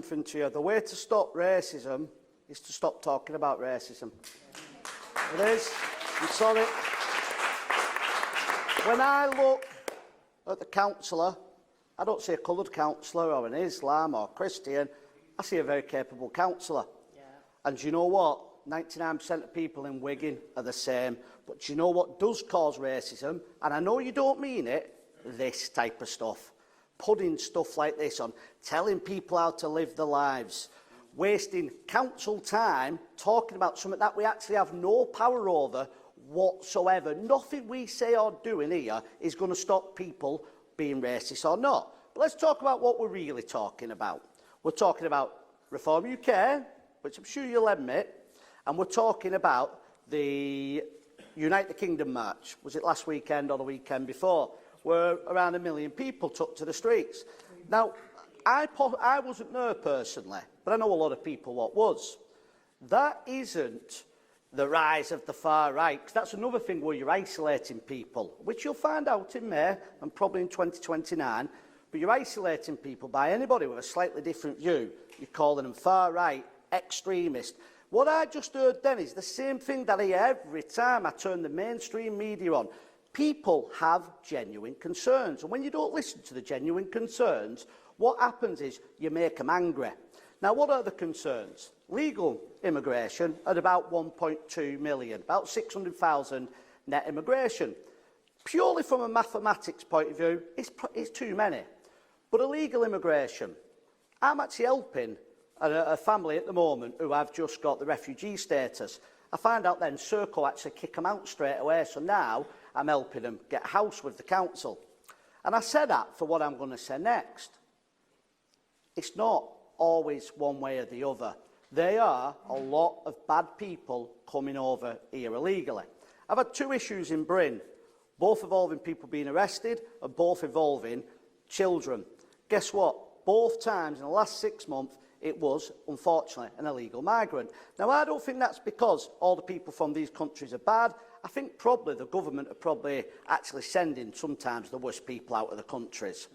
To you. The way to stop racism is to stop talking about racism. It is. I'm sorry. When I look at the councillor, I don't see a coloured councillor or an Islam or Christian. I see a very capable councillor. Yeah. And do you know what? 99% of people in Wigan are the same. But do you know what does cause racism? And I know you don't mean it. This type of stuff. Putting stuff like this on, telling people how to live their lives, wasting council time talking about something that we actually have no power over whatsoever. Nothing we say or do in here is going to stop people being racist or not. But let's talk about what we're really talking about. We're talking about Reform UK, which I'm sure you'll admit, and we're talking about the Unite the Kingdom March. Was it last weekend or the weekend before? Where around 1 million people took to the streets. Now, I wasn't there personally, but I know a lot of people what was. That isn't the rise of the far right, 'cause that's another thing where you're isolating people, which you'll find out in May and probably in 2029, but you're isolating people by anybody with a slightly different view. You're calling them far right, extremist. What I just heard then is the same thing that I hear every time I turn the mainstream media on. People have genuine concerns, and when you don't listen to the genuine concerns, what happens is you make them angry. Now, what are the concerns? Legal immigration at about 1.2 million, about 600,000 net immigration. Purely from a mathematics point of view, it's too many. But illegal immigration, I'm actually helping a family at the moment who have just got the refugee status. I find out then Serco actually kick them out straight away, so now I'm helping them get a house with the council. And I say that for what I'm going to say next. It's not always one way or the other. There are a lot of bad people coming over here illegally. I've had 2 issues in Bryn, both involving people being arrested and both involving children. Guess what? Both times in the last 6 months, it was, unfortunately, an illegal migrant. Now, I don't think that's because all the people from these countries are bad. I think probably the government are probably actually sending sometimes the worst people out of the countries.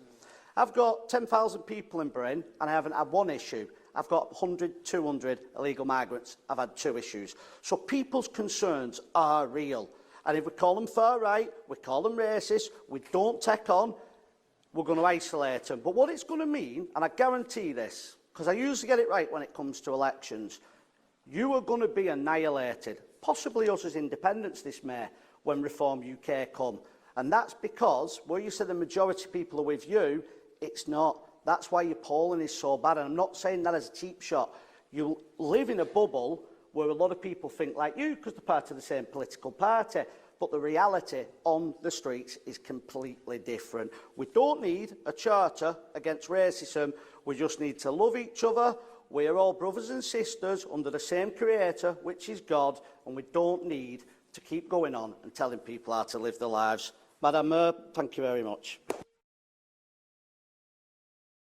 I've got 10,000 people in Bryn, and I haven't had one issue. I've got 100, 200 illegal migrants. I've had 2 issues. So people's concerns are real. And if we call them far right, we call them racist, we don't take on, we're going to isolate them. But what it's going to mean, and I guarantee this, because I usually get it right when it comes to elections, you are going to be annihilated, possibly us as independents this May, when Reform UK come. And that's because, where you say the majority of people are with you, it's not. That's why your polling is so bad. And I'm not saying that as a cheap shot. You live in a bubble where a lot of people think like you, because they're part of the same political party. But the reality on the streets is completely different. We don't need a charter against racism. We just need to love each other. We are all brothers and sisters under the same creator, which is God, and we don't need to keep going on and telling people how to live their lives. Madam Mayor, thank you very much.